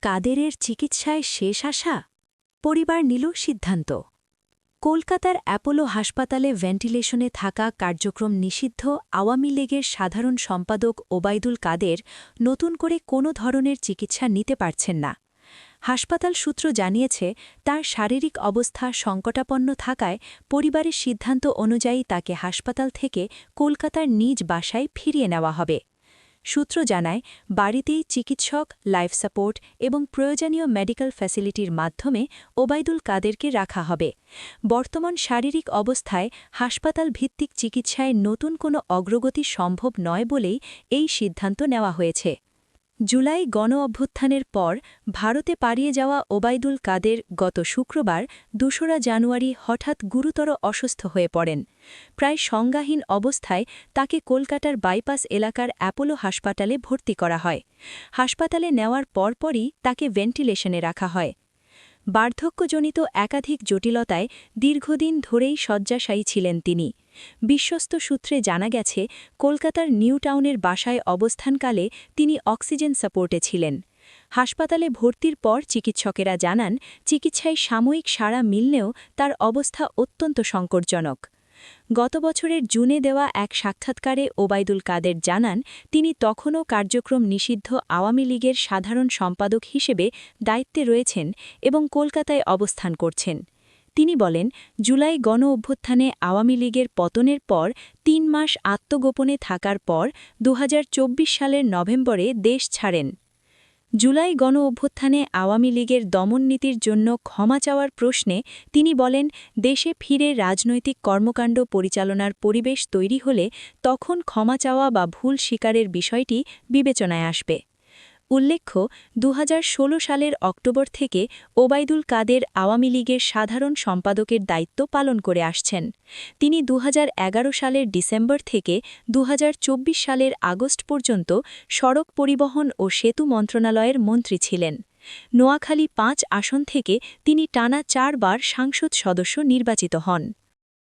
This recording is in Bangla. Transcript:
কাদেরের চিকিৎসায় শেষ আশা পরিবার নিল সিদ্ধান্ত। কলকাতার অ্যাপোলো হাসপাতালে ভেন্টিলেশনে থাকা কার্যক্রম নিষিদ্ধ আওয়ামী লীগের সাধারণ সম্পাদক ওবায়দুল কাদের নতুন করে কোনো ধরনের চিকিৎসা নিতে পারছেন না। হাসপাতাল সূত্র জানিয়েছে, তার শারীরিক অবস্থা সংকটাপন্ন থাকায় পরিবারের সিদ্ধান্ত অনুযায়ী তাকে হাসপাতাল থেকে কলকাতার নিজ বাসায় ফিরিয়ে নেওয়া হবে। সূত্র জানায়, বাড়িতেই চিকিৎসক, লাইফ সাপোর্ট এবং প্রয়োজনীয় মেডিকেল ফ্যাসিলিটির মাধ্যমে ওবায়দুল কাদেরকে রাখা হবে। বর্তমান শারীরিক অবস্থায় হাসপাতাল ভিত্তিক চিকিৎসায় নতুন কোনো অগ্রগতি সম্ভব নয় বলেই এই সিদ্ধান্ত নেওয়া হয়েছে। জুলাই গণ-অভ্যুত্থানের পর ভারতে পালিয়ে যাওয়া ওবায়দুল কাদের গত শুক্রবার ২রা জানুয়ারি হঠাৎ গুরুতর অসুস্থ হয়ে পড়েন। প্রায় সংজ্ঞাহীন অবস্থায় তাকে কলকাতার বাইপাস এলাকার অ্যাপোলো হাসপাতালে ভর্তি করা হয়। হাসপাতালে নেওয়ার পরপরই তাকে ভেন্টিলেশনে রাখা হয়। বার্ধক্যজনিত একাধিক জটিলতায় দীর্ঘদিন ধরেই শয্যাশায়ী ছিলেন তিনি। বিশ্বস্ত সূত্রে জানা গেছে, কলকাতার নিউ টাউনের বাসায় অবস্থানকালে তিনি অক্সিজেন সাপোর্টে ছিলেন। হাসপাতালে ভর্তির পর চিকিৎসকেরা জানান, চিকিৎসায় সাময়িক সাড়া মিললেও তার অবস্থা অত্যন্ত সংকটজনক। গত বছরের জুনে দেওয়া এক সাক্ষাৎকারে ওবায়দুল কাদের জানান, তিনি তখনও কার্যক্রম নিষিদ্ধ আওয়ামী লীগের সাধারণ সম্পাদক হিসেবে দায়িত্বে রয়েছেন এবং কলকাতায় অবস্থান করছেন। তিনি বলেন, জুলাই গণ-অভ্যুত্থানে আওয়ামী লীগের পতনের পর ৩ মাস আত্মগোপনে থাকার পর ২০২৪ সালের নভেম্বরে দেশ ছাড়েন। জুলাই গণ-অভ্যুত্থানে আওয়ামী লীগের দমননীতির জন্য ক্ষমা চাওয়ার প্রশ্নে তিনি বলেন, দেশে ফিরে রাজনৈতিক কর্মকাণ্ড পরিচালনার পরিবেশ তৈরি হলে তখন ক্ষমা চাওয়া বা ভুল স্বীকারের বিষয়টি বিবেচনায় আসবে। উল্লেখ্য, ২০১৬ সালের অক্টোবর থেকে ওবায়দুল কাদের আওয়ামী লীগের সাধারণ সম্পাদকের দায়িত্ব পালন করে আসছেন। তিনি ২০১১ সালের ডিসেম্বর থেকে ২০২৪ সালের আগস্ট পর্যন্ত সড়ক পরিবহন ও সেতু মন্ত্রণালয়ের মন্ত্রী ছিলেন। নোয়াখালী ৫ আসন থেকে তিনি টানা ৪ বার সংসদ সদস্য নির্বাচিত হন।